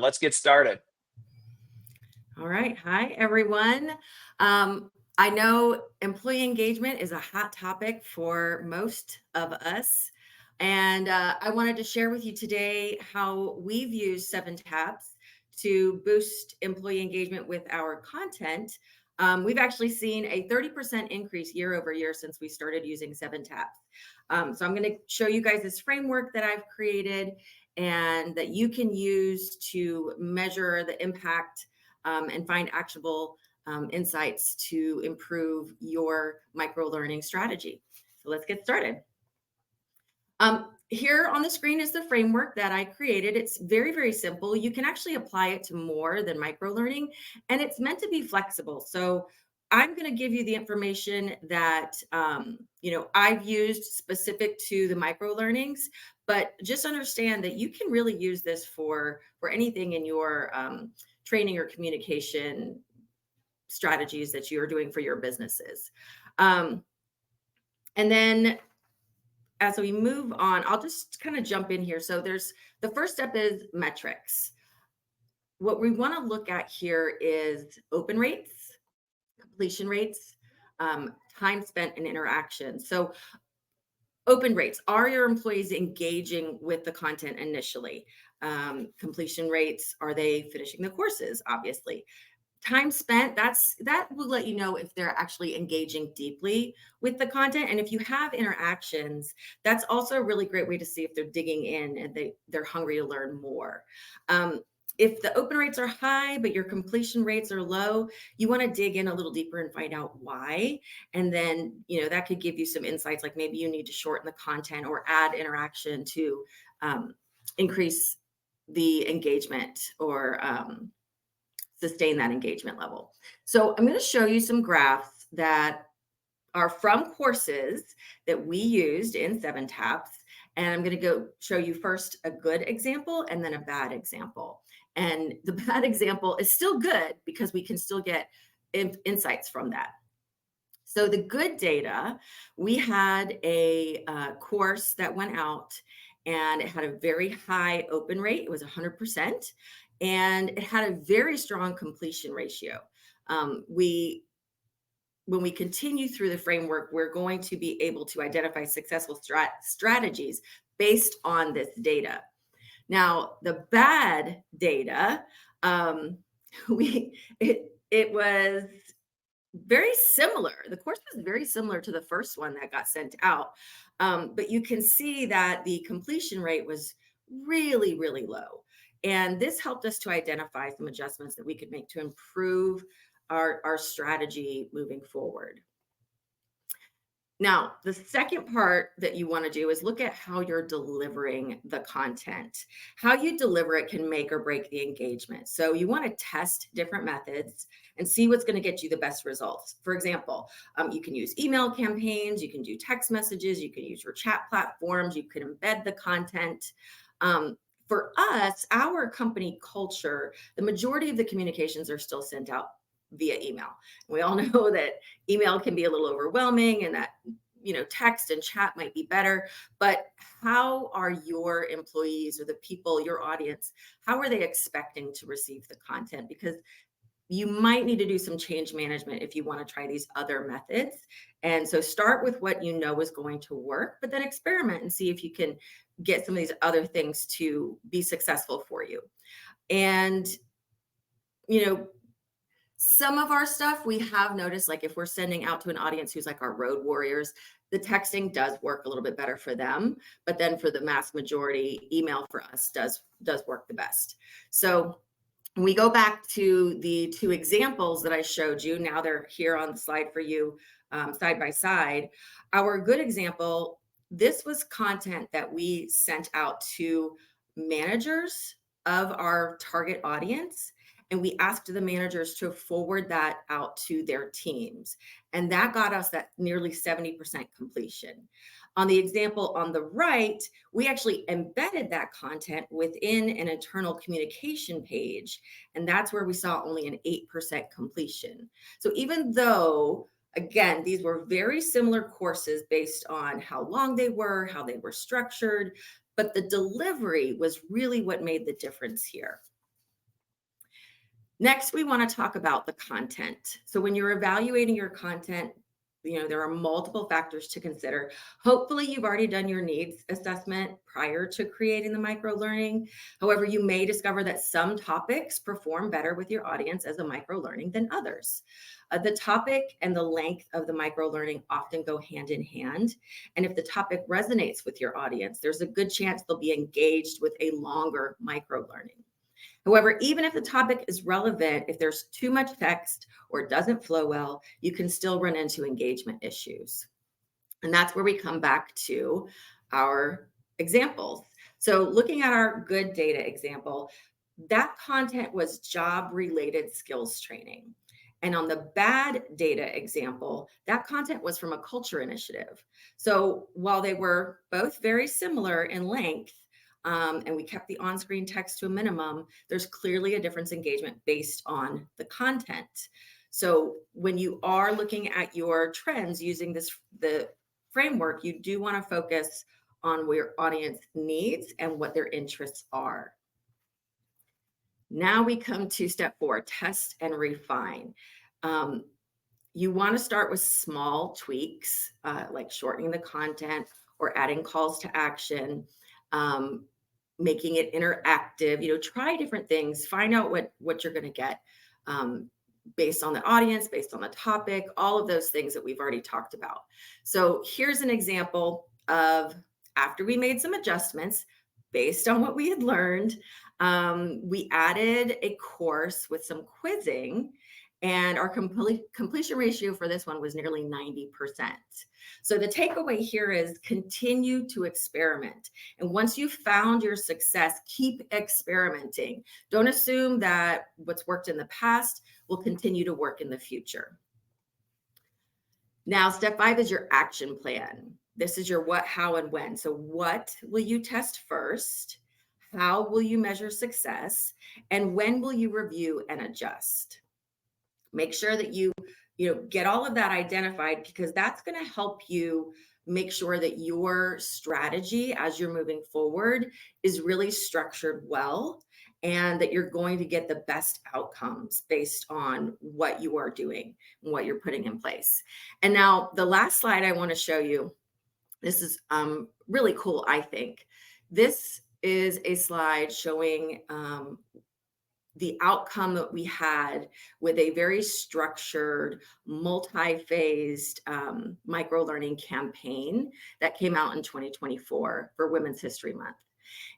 Let's get started. All right. Hi, everyone. I know employee engagement is a hot topic for most of us. And I wanted to share with you today how we've used 7 Taps to boost employee engagement with our content. We've actually seen a 30% increase year over year since we started using 7 Taps. So I'm going to show you guys this framework that I've created and that you can use to measure the impact and find actionable insights to improve your micro-learning strategy. So let's get started. Here on the screen is the framework that I created. It's very, very simple. You can actually apply it to more than micro-learning, and it's meant to be flexible. So I'm going to give you the information that I've used specific to the micro-learnings, but just understand that you can really use this for anything in your training or communication strategies that you're doing for your businesses. And then as we move on, I'll just kind of jump in here. So the first step is metrics. What we want to look at here is open rates, completion rates, time spent, and interaction. So open rates, are your employees engaging with the content initially? Completion rates, are they finishing the courses? Obviously. Time spent, that will let you know if they're actually engaging deeply with the content. And if you have interactions, that's also a really great way to see if they're digging in and they're hungry to learn more. If the open rates are high, but your completion rates are low, you want to dig in a little deeper and find out why. And then, that could give you some insights, like maybe you need to shorten the content or add interaction to increase the engagement or sustain that engagement level. So I'm going to show you some graphs that are from courses that we used in 7 Taps. And I'm going to go show you first a good example and then a bad example. And the bad example is still good because we can still get insights from that. So the good data, we had a course that went out and it had a very high open rate. It was 100%. And it had a very strong completion ratio. When we continue through the framework, we're going to be able to identify successful strategies based on this data. Now, the bad data, it was very similar. The course was very similar to the first one that got sent out. But you can see that the completion rate was really, really low. And this helped us to identify some adjustments that we could make to improve our strategy moving forward. Now, the second part that you want to do is look at how you're delivering the content. How you deliver it can make or break the engagement. So you want to test different methods and see what's going to get you the best results. For example, you can use email campaigns, you can do text messages, you can use your chat platforms, you can embed the content. For us, our company culture, the majority of the communications are still sent out via email. We all know that email can be a little overwhelming and that, text and chat might be better, but how are your employees or the people, your audience, how are they expecting to receive the content? Because you might need to do some change management if you want to try these other methods. And so start with what you know is going to work, but then experiment and see if you can get some of these other things to be successful for you. And, some of our stuff we have noticed, like if we're sending out to an audience who's like our road warriors, the texting does work a little bit better for them. But then for the mass majority, email for us does work the best. So when we go back to the 2 examples that I showed you, now they're here on the slide for you side by side. Our good example, this was content that we sent out to managers of our target audience. And we asked the managers to forward that out to their teams. And that got us that nearly 70% completion. On the example on the right, we actually embedded that content within an internal communication page. And that's where we saw only an 8% completion. So even though, again, these were very similar courses based on how long they were, how they were structured, but the delivery was really what made the difference here. Next, we want to talk about the content. So when you're evaluating your content, there are multiple factors to consider. Hopefully, you've already done your needs assessment prior to creating the micro learning. However, you may discover that some topics perform better with your audience as a micro learning than others. The topic and the length of the micro learning often go hand in hand. And if the topic resonates with your audience, there's a good chance they'll be engaged with a longer micro learning. However, even if the topic is relevant, if there's too much text or it doesn't flow well, you can still run into engagement issues. And that's where we come back to our examples. So looking at our good data example, that content was job-related skills training. And on the bad data example, that content was from a culture initiative. So while they were both very similar in length, and we kept the on-screen text to a minimum, there's clearly a difference in engagement based on the content. So when you are looking at your trends using the framework, you do want to focus on what your audience needs and what their interests are. Now we come to step 4, test and refine. You want to start with small tweaks, like shortening the content or adding calls to action, making it interactive. Try different things, find out what you're going to get based on the audience, based on the topic, all of those things that we've already talked about. So here's an example of after we made some adjustments based on what we had learned. We added a course with some quizzing, and our completion ratio for this one was nearly 90%. So the takeaway here is continue to experiment. And once you've found your success, keep experimenting. Don't assume that what's worked in the past will continue to work in the future. Now, step 5 is your action plan. This is your what, how, and when. So what will you test first? How will you measure success? And when will you review and adjust? Make sure that you get all of that identified, because that's going to help you make sure that your strategy as you're moving forward is really structured well, and that you're going to get the best outcomes based on what you are doing and what you're putting in place. And now the last slide I want to show you, this is really cool, I think. This is a slide showing the outcome that we had with a very structured, multi-phased micro-learning campaign that came out in 2024 for Women's History Month.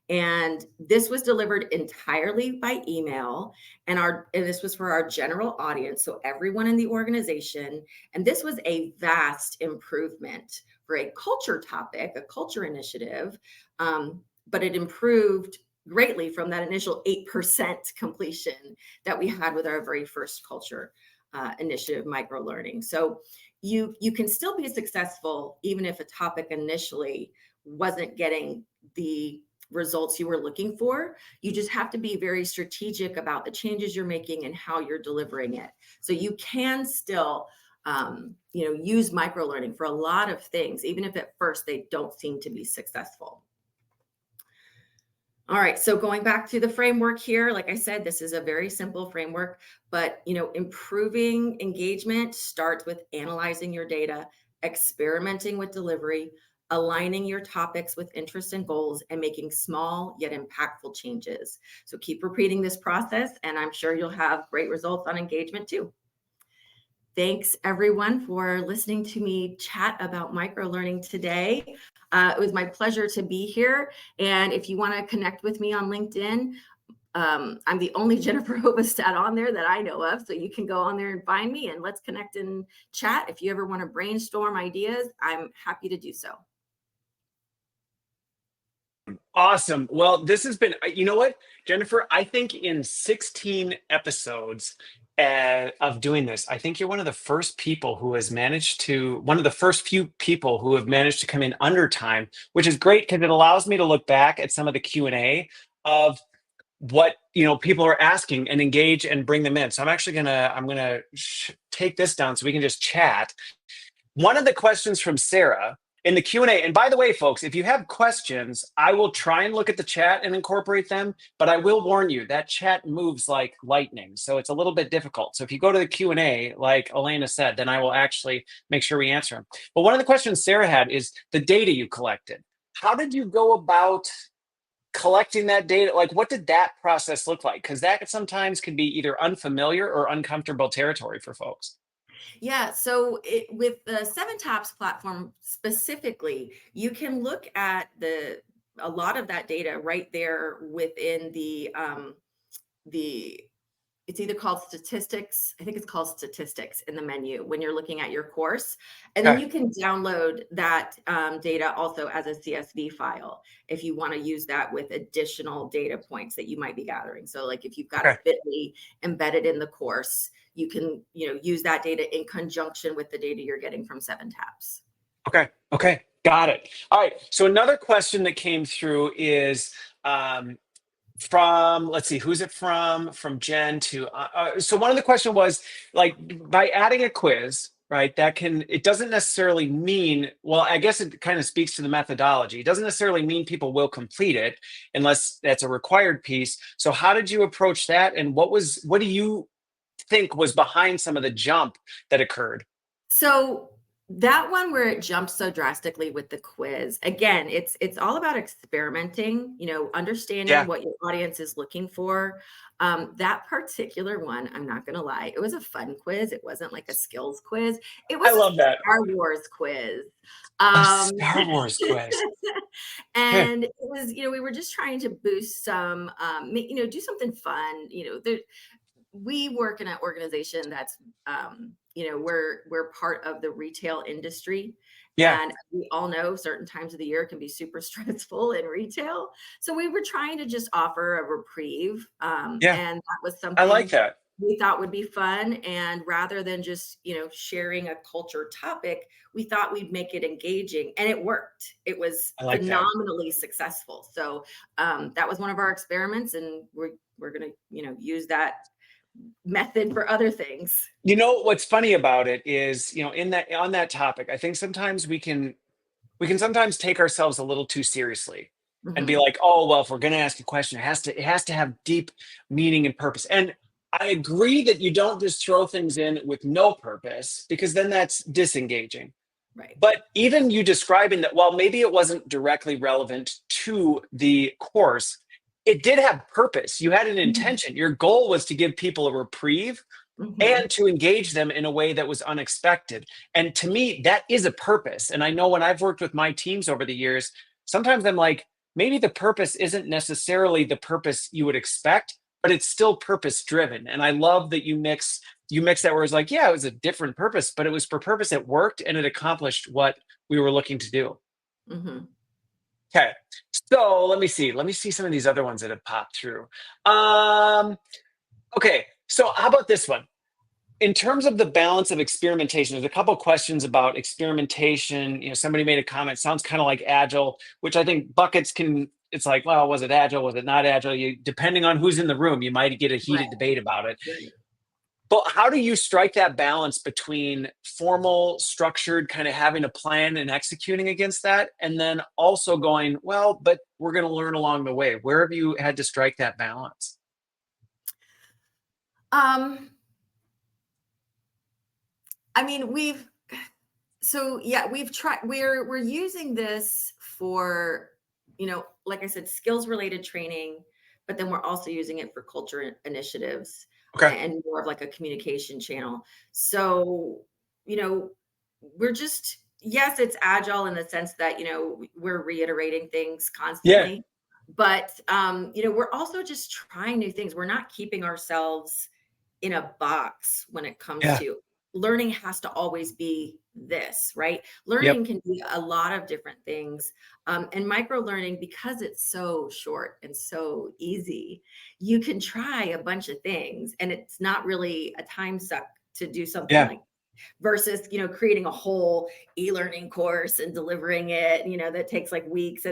And this was delivered entirely by email, and this was for our general audience, so everyone in the organization. And this was a vast improvement for a culture topic, a culture initiative, but it improved greatly from that initial 8% completion that we had with our very first culture initiative micro-learning. So you can still be successful even if a topic initially wasn't getting the results you were looking for. You just have to be very strategic about the changes you're making and how you're delivering it. So you can still use micro-learning for a lot of things, even if at first they don't seem to be successful. All right, so going back to the framework here, like I said, this is a very simple framework, but improving engagement starts with analyzing your data, experimenting with delivery, aligning your topics with interests and goals, and making small yet impactful changes. So keep repeating this process, and I'm sure you'll have great results on engagement too. Thanks everyone for listening to me chat about micro-learning today. It was my pleasure to be here. And if you want to connect with me on LinkedIn, I'm the only Jennifer Hovestadt on there that I know of. So you can go on there and find me, and let's connect and chat. If you ever want to brainstorm ideas, I'm happy to do so. Awesome. Well, this has been, you know what, Jennifer, I think in 16 episodes of doing this, I think you're one of the first people who has managed to, one of the first few people who have managed to come in under time, which is great because it allows me to look back at some of the Q&A of what people are asking and engage and bring them in. So I'm gonna take this down so we can just chat. One of the questions from Sarah in the Q&A. And by the way, folks, if you have questions, I will try and look at the chat and incorporate them, but I will warn you that chat moves like lightning. So it's a little bit difficult. So if you go to the Q&A, like Elena said, then I will actually make sure we answer them. But one of the questions Sarah had is the data you collected. How did you go about collecting that data? Like, what did that process look like? Because that sometimes can be either unfamiliar or uncomfortable territory for folks. Yeah, so with the Seven Tops platform specifically, you can look at a lot of that data right there within the it's either called statistics. I think it's called statistics in the menu when you're looking at your course. And then Okay. you can download that data also as a CSV file if you want to use that with additional data points that you might be gathering. So like if you've got a Okay. bit.ly embedded in the course, you can, use that data in conjunction with the data you're getting from Seven Taps. Okay. Okay. Got it. All right. So another question that came through is from, let's see, who's it from? From Jen to, so one of the question was like, by adding a quiz, right? It doesn't necessarily mean, well, I guess it kind of speaks to the methodology. It doesn't necessarily mean people will complete it unless that's a required piece. So how did you approach that? And what do you think was behind some of the jump that occurred? So that one where it jumps so drastically with the quiz, again, it's all about experimenting, understanding Yeah, what your audience is looking for. That particular one, I'm not gonna lie, it was a fun quiz. It wasn't like a skills quiz. It I was a love that. Star Wars quiz. A Um, Star Wars quiz. Yeah, and it was, we were just trying to boost some, do something fun. We work in an organization that's we're part of the retail industry, yeah, and we all know certain times of the year can be super stressful in retail, so we were trying to just offer a reprieve, yeah. and that was I like something that. we thought would be fun. And rather than just sharing a culture topic, we thought we'd make it engaging, and it worked. It was I like that. phenomenally successful. So that was one of our experiments, and we're gonna use that method for other things. You know what's funny about it is, in that on that topic, I think sometimes we can sometimes take ourselves a little too seriously and be Mhm. like, oh well, if we're going to ask a question, it has to have deep meaning and purpose. And I agree that you don't just throw things in with no purpose because then that's disengaging. Right. But even you describing that, well, maybe it wasn't directly relevant to the course, it did have purpose. You had an Mhm. intention. Your goal was to give people a reprieve and Mhm. to engage them in a way that was unexpected. And to me, that is a purpose. And I know when I've worked with my teams over the years, sometimes I'm like, maybe the purpose isn't necessarily the purpose you would expect, but it's still purpose driven. And I love that you mix that where it's like, yeah, it was a different purpose, but it was for purpose. It worked and it accomplished what we were looking to do. Mhm. Okay. So let me see. Let me see some of these other ones that have popped through. Um, okay. So how about this one? In terms of the balance of experimentation, there's a couple questions about experimentation. Somebody made a comment, sounds kind of like agile, which I think buckets can, it's like, well, was it agile? Was it not agile? Depending on who's in the room, you might get a Right, heated debate about it. right. But how do you strike that balance between formal, structured, kind of having a plan and executing against that, and then also going, well, but we're going to learn along the way? Where have you had to strike that balance? Um, I mean, we've tried we're using this for, like I said, skills related training, but then we're also using it for culture initiatives Okay. and more of like a communication channel. So, you know, we're just, yes, it's agile in the sense that, we're reiterating things Yeah. constantly, but we're also just trying new things. We're not keeping ourselves in a box when it comes Yeah. to learning. Has to always be this, right? Yep. Learning can be a lot of different things. And micro learning, because it's so short and so easy, you can try a bunch of things and it's not really a time suck to do something Yeah. like versus creating a whole e-learning course and delivering it, that takes like weeks.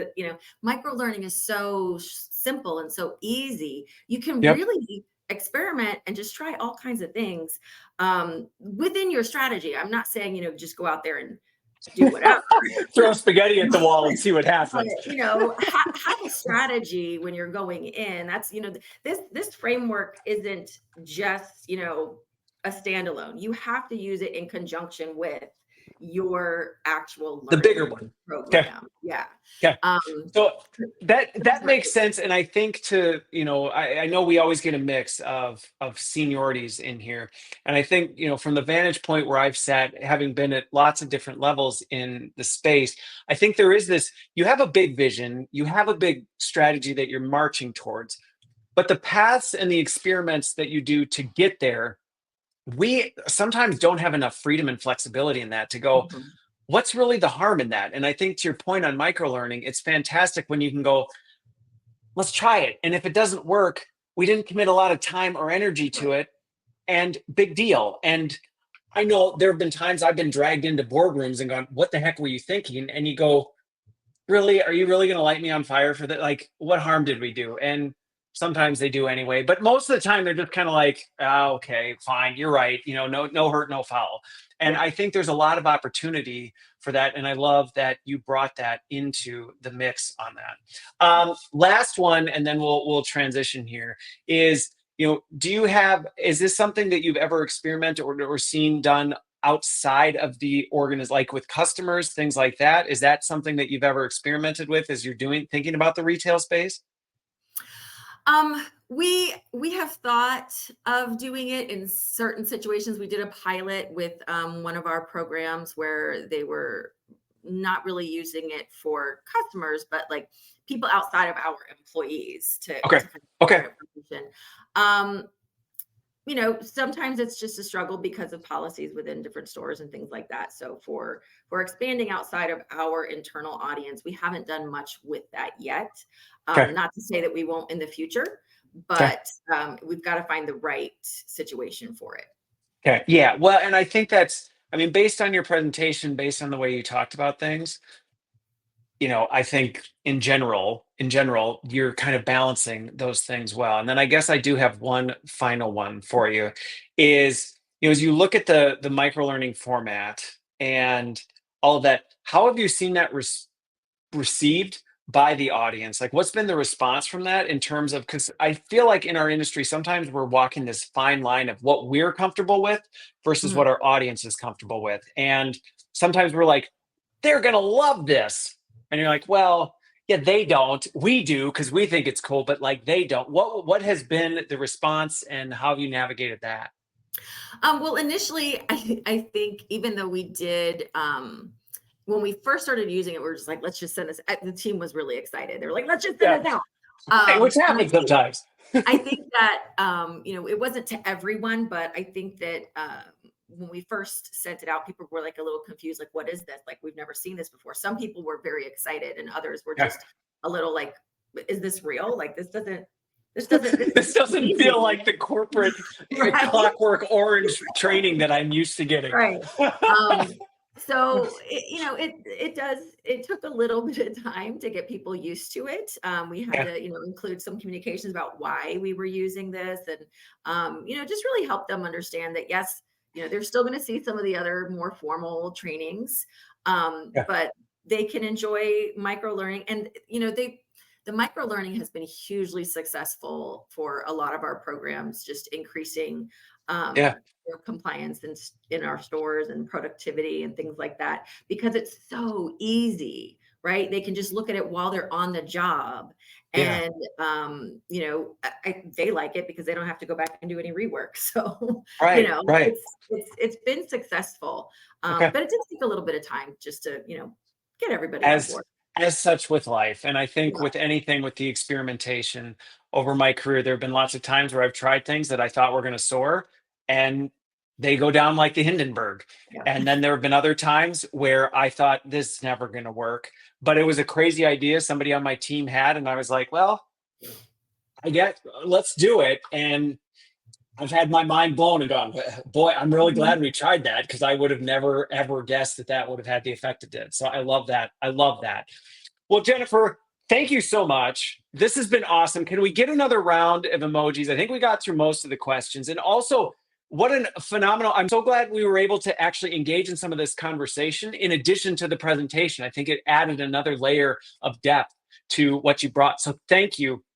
Micro learning is so simple and so easy. You can Yep. really experiment and just try all kinds of things within your strategy. I'm not saying just go out there and do whatever. Throw spaghetti at the wall and see what But, happens. have a strategy when you're going in. That's, this framework isn't just, a standalone. You have to use it in conjunction with your actual The bigger learning one. Okay. program. Yeah. Okay. Um, So that makes sense. And I think I know we always get a mix of seniorities in here. And I think, from the vantage point where I've sat, having been at lots of different levels in the space, I think there is this, you have a big vision, you have a big strategy that you're marching towards, but the paths and the experiments that you do to get there, we sometimes don't have enough freedom and flexibility in that to go, mhm, what's really the harm in that? And I think to your point on microlearning, it's fantastic when you can go, let's try it. And if it doesn't work, we didn't commit a lot of time or energy to it, and big deal. And I know there have been times I've been dragged into boardrooms and gone, what the heck were you thinking? And you go, really, are you really going to light me on fire for that? Like, what harm did we do? And sometimes they do anyway, but most of the time they're just kind of like, oh, okay, fine, you're right, no hurt, no foul. And yeah. I think there's a lot of opportunity for that, and I love that you brought that into the mix on that. Last one, and then we'll transition here, is, is this something that you've ever experimented or seen done outside of the like with customers, things like that? Is that something that you've ever experimented with as you're thinking about the retail space? We have thought of doing it in certain situations. We did a pilot with one of our programs where they were not really using it for customers, but like people outside of our employees Okay. to kind of Okay. share information. Um, sometimes it's just a struggle because of policies within different stores and things like that. So for expanding outside of our internal audience, we haven't done much with that yet. Okay. Not to say that we won't in the future, Okay. but we've got to find the right situation for it. Okay. Yeah. Well, and I think I mean, based on your presentation, based on the way you talked about things, I think in general, you're kind of balancing those things well. And then I guess I do have one final one for you is, as you look at the micro learning format and all of that, how have you seen that received by the audience? Like, what's been the response from that in terms of, because I feel like in our industry, sometimes we're walking this fine line of what we're comfortable with versus Mhm. what our audience is comfortable with. And sometimes we're like, they're going to love this. And you're like, well, yeah, they don't. We do because we think it's cool, but like they don't. What has been the response and how have you navigated that? Well, initially, I think even though we did, when we first started using it, we were just like, let's just send this. The team was really excited. They were like, let's just send Yeah. this out. Right, which And happens sometimes. I think that, it wasn't to everyone, but I think that when we first sent it out, people were like a little confused, like, what is this? Like, we've never seen this before. Some people were very excited, and others were Yeah. just a little like, is this real? Like, this This is doesn't feel easy, like the corporate right? clockwork orange training that I'm used to getting. Right. Um, so it took a little bit of time to get people used to it. We had Yeah. to, include some communications about why we were using this and, just really help them understand that, yes, they're still going to see some of the other more formal trainings, Yeah. but they can enjoy micro learning. And, the micro learning has been hugely successful for a lot of our programs, just increasing, Yeah. compliance in our stores and productivity and things like that, because it's so easy, right? They can just look at it while they're on the job. Yeah. And, they like it because they don't have to go back and do any rework. So, Right. Right. it's been successful. Okay. But it did take a little bit of time just to, get everybody on as board. as such with life, and I think Yeah. with anything, with the experimentation over my career, there have been lots of times where I've tried things that I thought were going to soar, and they go down like the Hindenburg. Yeah. And then there have been other times where I thought this is never going to work, but it was a crazy idea somebody on my team had, and I was like, well, I guess let's do it. And I've had my mind blown and gone, boy, I'm really Mhm. glad we tried that, because I would have never ever guessed that that would have had the effect it did. So I love that. I love that. Well, Jennifer, thank you so much. This has been awesome. Can we get another round of emojis? I think we got through most of the questions. And also, What a phenomenal. I'm so glad we were able to actually engage in some of this conversation in addition to the presentation. I think it added another layer of depth to what you brought. So thank you